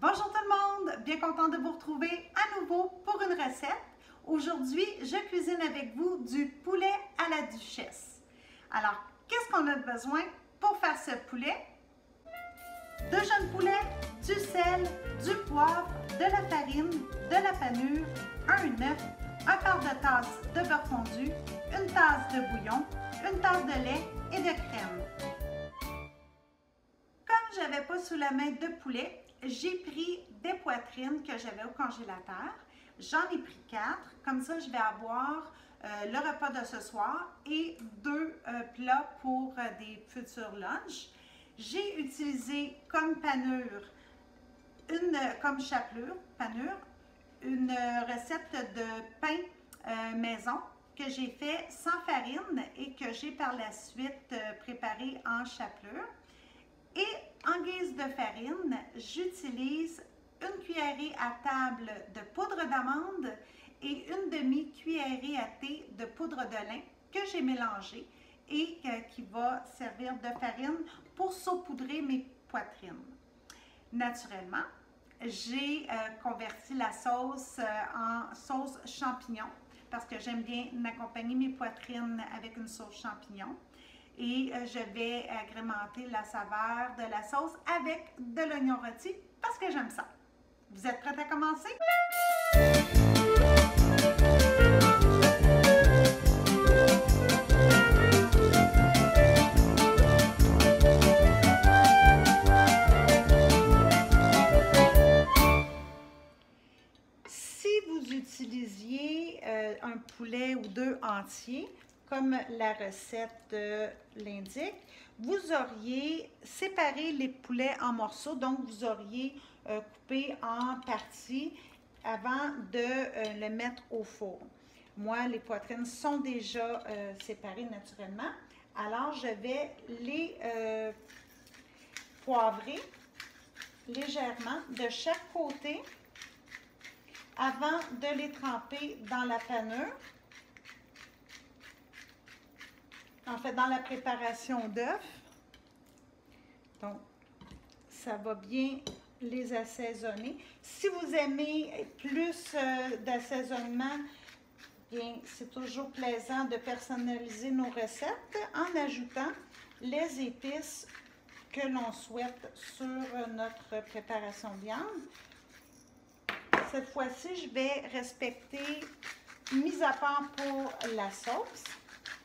Bonjour tout le monde, bien content de vous retrouver à nouveau pour une recette. Aujourd'hui, je cuisine avec vous du poulet à la duchesse. Alors, qu'est-ce qu'on a besoin pour faire ce poulet? 2 jeunes poulets, du sel, du poivre, de la farine, de la panure, un œuf, un quart de tasse de beurre fondu, une tasse de bouillon, une tasse de lait et de crème. Comme je n'avais pas sous la main de poulet, j'ai pris des poitrines que j'avais au congélateur. J'en ai pris 4. Comme ça, je vais avoir le repas de ce soir et 2 plats pour des futurs lunchs. J'ai utilisé comme panure, comme chapelure, une recette de pain maison que j'ai fait sans farine et que j'ai par la suite préparé en chapelure. Et en guise de farine, j'utilise une cuillerée à table de poudre d'amande et une demi-cuillerée à thé de poudre de lin que j'ai mélangé et qui va servir de farine pour saupoudrer mes poitrines. Naturellement, j'ai converti la sauce en sauce champignon parce que j'aime bien accompagner mes poitrines avec une sauce champignon. Et je vais agrémenter la saveur de la sauce avec de l'oignon rôti parce que j'aime ça. Vous êtes prêts à commencer? Si vous utilisiez un poulet ou 2 entiers, comme la recette l'indique, vous auriez séparé les poulets en morceaux, donc vous auriez coupé en parties avant de le mettre au four. Moi, les poitrines sont déjà séparées naturellement, alors je vais les poivrer légèrement de chaque côté avant de les tremper dans la panure. En fait, dans la préparation d'œufs. Donc, ça va bien les assaisonner. Si vous aimez plus d'assaisonnement, bien, c'est toujours plaisant de personnaliser nos recettes en ajoutant les épices que l'on souhaite sur notre préparation de viande. Cette fois-ci, je vais respecter, mis à part pour la sauce,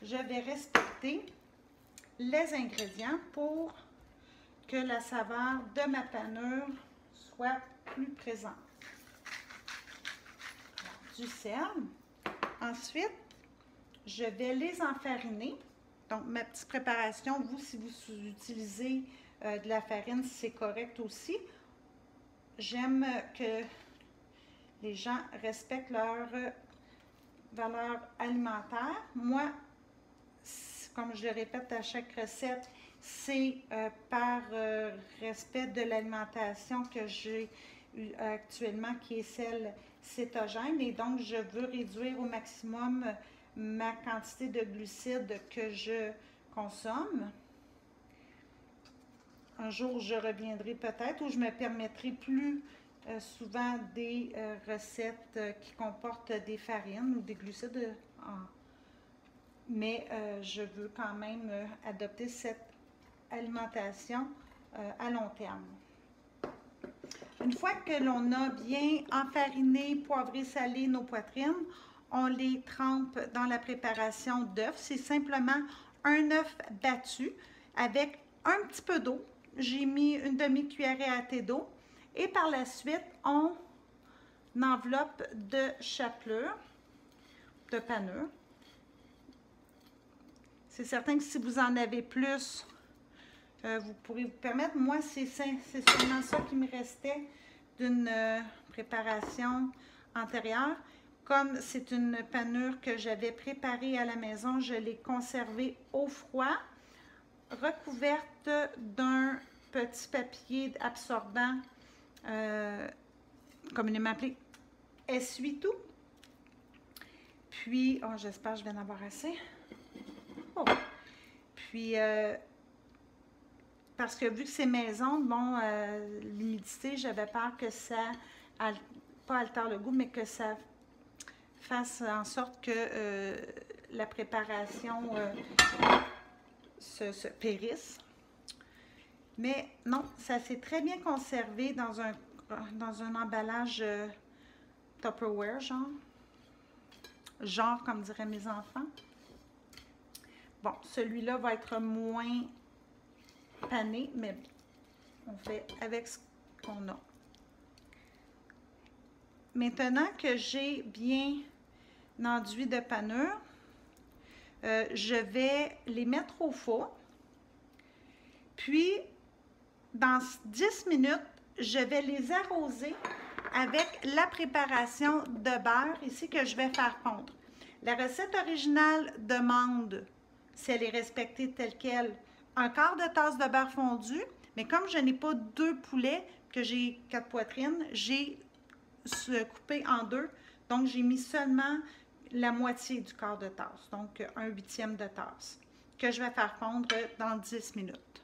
je vais respecter les ingrédients pour que la saveur de ma panure soit plus présente. Alors, du sel. Ensuite, je vais les enfariner. Donc, ma petite préparation, vous, si vous utilisez de la farine, c'est correct aussi. J'aime que les gens respectent leur valeur alimentaire. Moi, comme je le répète à chaque recette, c'est par respect de l'alimentation que j'ai actuellement, qui est celle cétogène. Et donc, je veux réduire au maximum ma quantité de glucides que je consomme. Un jour, je reviendrai peut-être ou je me permettrai plus souvent des recettes qui comportent des farines ou des glucides mais je veux quand même adopter cette alimentation à long terme. Une fois que l'on a bien enfariné, poivré, salé nos poitrines, on les trempe dans la préparation d'œufs. C'est simplement un œuf battu avec un petit peu d'eau. J'ai mis une demi-cuillerée à thé d'eau. Et par la suite, on enveloppe de chapelure, de panure. C'est certain que si vous en avez plus, vous pourrez vous permettre. Moi, c'est seulement ça qui me restait d'une préparation antérieure. Comme c'est une panure que j'avais préparée à la maison, je l'ai conservée au froid, recouverte d'un petit papier absorbant, communément appelé essuie-tout. Puis, oh, j'espère que je vais en avoir assez. Oh. Puis, parce que vu que c'est maison, bon, l'humidité, j'avais peur que ça, pas altère le goût, mais que ça fasse en sorte que la préparation se périsse. Mais non, ça s'est très bien conservé dans un emballage Tupperware, genre comme diraient mes enfants. Bon, celui-là va être moins pané, mais on fait avec ce qu'on a. Maintenant que j'ai bien enduit de panure, je vais les mettre au four. Puis, dans 10 minutes, je vais les arroser avec la préparation de beurre ici que je vais faire fondre. La recette originale demande, si elle est respectée telle quelle, un quart de tasse de beurre fondu, mais comme je n'ai pas 2 poulets, que j'ai 4 poitrines, j'ai coupé en 2, donc j'ai mis seulement la moitié du quart de tasse, donc 1/8 de tasse, que je vais faire fondre dans 10 minutes.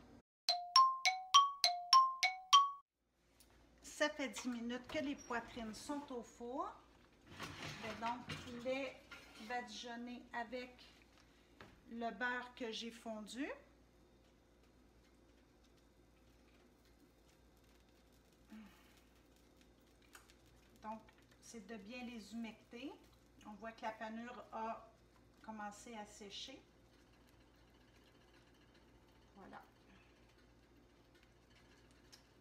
Ça fait 10 minutes que les poitrines sont au four. Je vais donc les badigeonner avec le beurre que j'ai fondu. Donc, c'est de bien les humecter. On voit que la panure a commencé à sécher. Voilà.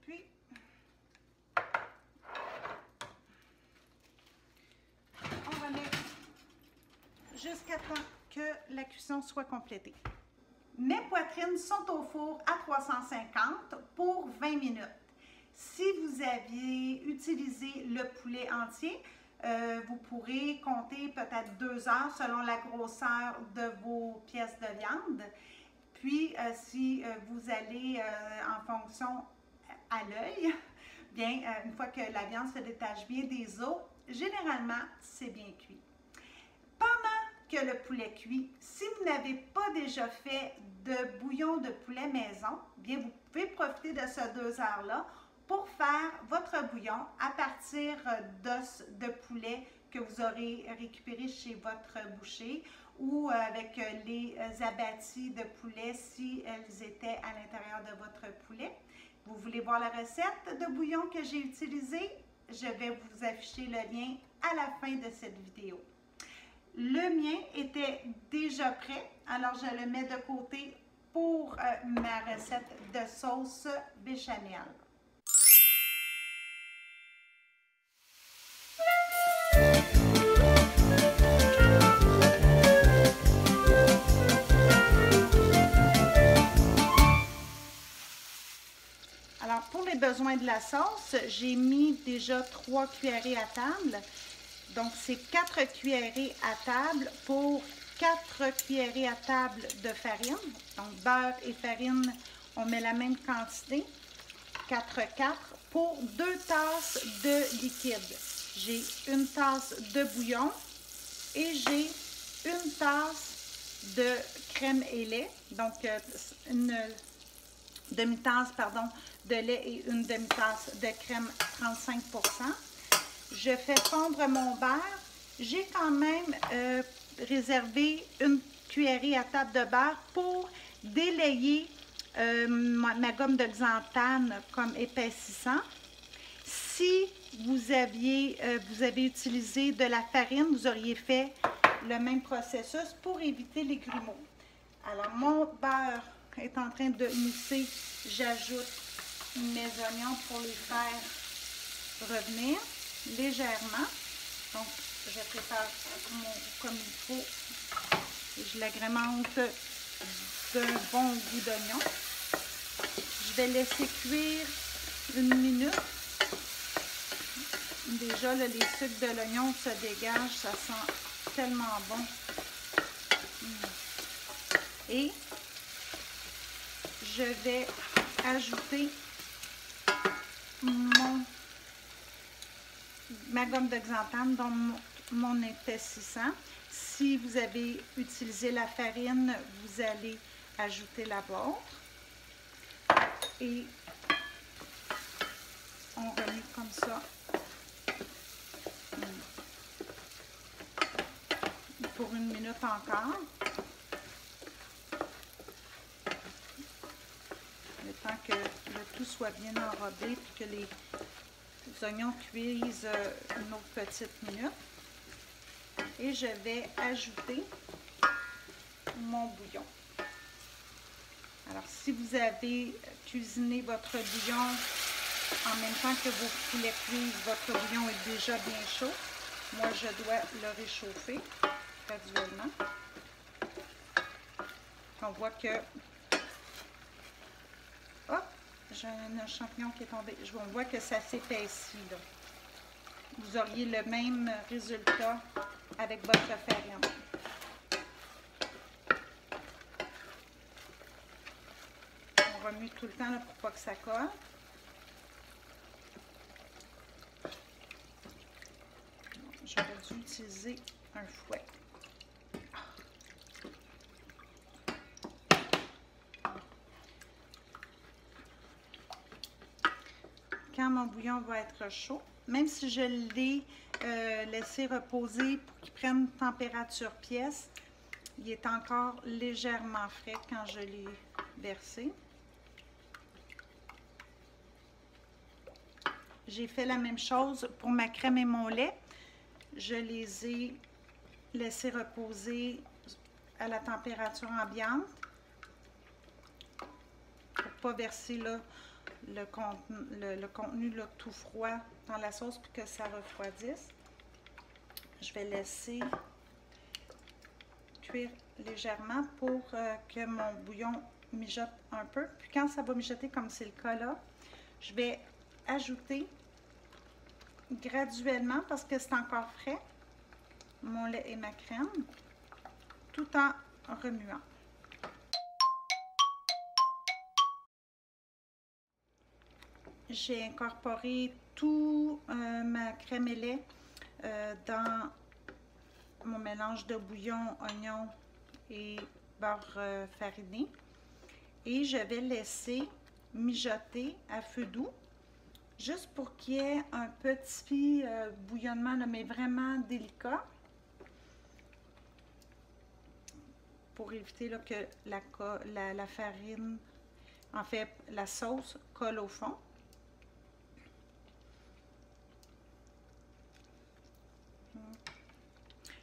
Puis, on remet jusqu'à temps que la cuisson soit complétée. Mes poitrines sont au four à 350 pour 20 minutes. Si vous aviez utilisé le poulet entier, vous pourrez compter peut-être 2 heures selon la grosseur de vos pièces de viande. Puis, si vous allez en fonction à l'œil, bien, une fois que la viande se détache bien des os, généralement, c'est bien cuit. Pendant que le poulet cuit, si vous n'avez pas déjà fait de bouillon de poulet maison, bien, vous pouvez profiter de ces 2 heures-là pour faire votre bouillon à partir d'os de poulet que vous aurez récupéré chez votre boucher ou avec les abattis de poulet si elles étaient à l'intérieur de votre poulet. Vous voulez voir la recette de bouillon que j'ai utilisée? Je vais vous afficher le lien à la fin de cette vidéo. Le mien était déjà prêt, alors je le mets de côté pour ma recette de sauce béchamel. Alors, pour les besoins de la sauce, j'ai mis déjà 3 cuillerées à table. Donc, c'est 4 cuillerées à table pour 4 cuillerées à table de farine. Donc, beurre et farine, on met la même quantité. 4 pour 2 tasses de liquide. J'ai 1 tasse de bouillon et j'ai 1 tasse de crème et lait. Donc, une demi-tasse, pardon, de lait et une demi-tasse de crème 35%. Je fais fondre mon beurre. J'ai quand même réservé 1 cuillerée à table de beurre pour délayer ma gomme de xanthane comme épaississant. Si vous avez utilisé de la farine, vous auriez fait le même processus pour éviter les grumeaux. Alors, mon beurre est en train de mousser. J'ajoute mes oignons pour les faire revenir légèrement. Donc, je prépare comme il faut. Je l'agrémente d'un bon goût d'oignon. Je vais laisser cuire 1 minute. Déjà, là, les sucres de l'oignon se dégagent. Ça sent tellement bon. Et je vais ajouter ma gomme de xanthane dans mon épaississant. Si vous avez utilisé la farine, vous allez ajouter la vôtre. Et on remet comme ça pour 1 minute encore. Le temps que le tout soit bien enrobé et que les oignons cuisent une autre petite minute. Et je vais ajouter mon bouillon. Alors, si vous avez cuisiné votre bouillon en même temps que vos poulets cuisent, votre bouillon est déjà bien chaud. Moi, je dois le réchauffer graduellement. On voit que... Hop! J'ai un champignon qui est tombé. On voit que ça s'épaissit, là. Vous auriez le même résultat avec votre farine. On remue tout le temps là, pour pas que ça colle. J'aurais dû utiliser un fouet. Quand mon bouillon va être chaud, même si je l'ai laissé reposer pour qu'il prenne température pièce, il est encore légèrement frais quand je l'ai versé. J'ai fait la même chose pour ma crème et mon lait. Je les ai laissés reposer à la température ambiante pour ne pas verser là, le contenu là, tout froid dans la sauce pour que ça refroidisse. Je vais laisser cuire légèrement pour que mon bouillon mijote un peu. Puis quand ça va mijoter comme c'est le cas là, je vais ajouter graduellement, parce que c'est encore frais, mon lait et ma crème, tout en remuant. J'ai incorporé tout ma crème et lait dans mon mélange de bouillon, oignon et beurre fariné. Et je vais laisser mijoter à feu doux, juste pour qu'il y ait un petit bouillonnement, là, mais vraiment délicat, pour éviter là, que la farine, en fait, la sauce colle au fond.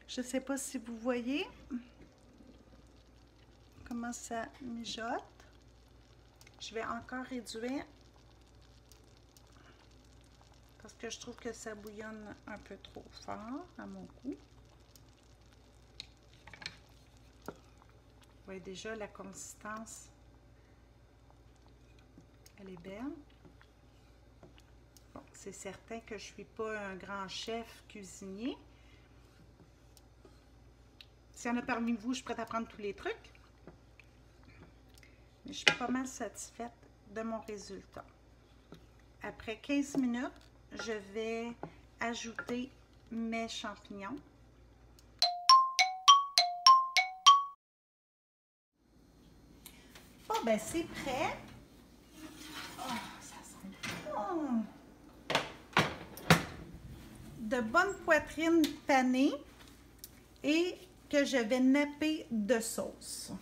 Je ne sais pas si vous voyez comment ça mijote. Je vais encore réduire parce que je trouve que ça bouillonne un peu trop fort à mon goût. Vous voyez déjà la consistance, elle est belle. Bon, c'est certain que je ne suis pas un grand chef cuisinier. S'il y en a parmi vous, je suis prête à prendre tous les trucs. Mais je suis pas mal satisfaite de mon résultat. Après 15 minutes, je vais ajouter mes champignons. Bon, ben c'est prêt. Oh, ça sent bon. De bonnes poitrines panées et que je vais napper de sauce.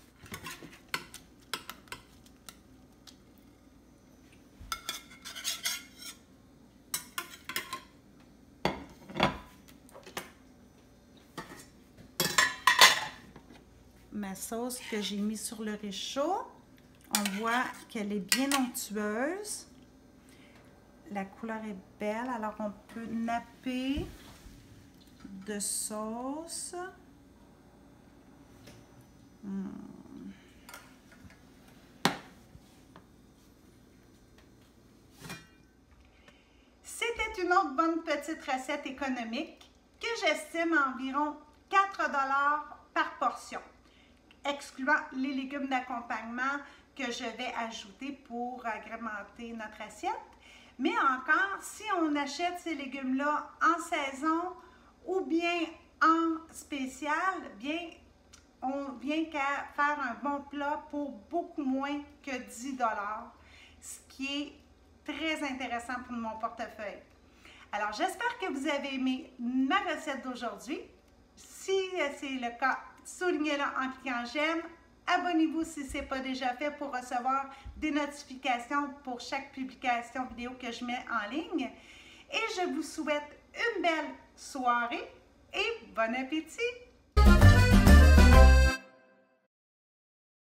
Ma sauce que j'ai mis sur le réchaud, on voit qu'elle est bien onctueuse. La couleur est belle, alors on peut napper de sauce. C'était une autre bonne petite recette économique que j'estime à environ 4 $ par portion, excluant les légumes d'accompagnement que je vais ajouter pour agrémenter notre assiette. Mais encore, si on achète ces légumes-là en saison ou bien en spécial, bien, on vient qu'à faire un bon plat pour beaucoup moins que 10 $. ce qui est très intéressant pour mon portefeuille. Alors, j'espère que vous avez aimé ma recette d'aujourd'hui. Si c'est le cas, soulignez-le en cliquant j'aime. Abonnez-vous si ce n'est pas déjà fait pour recevoir des notifications pour chaque publication vidéo que je mets en ligne. Et je vous souhaite une belle soirée et bon appétit!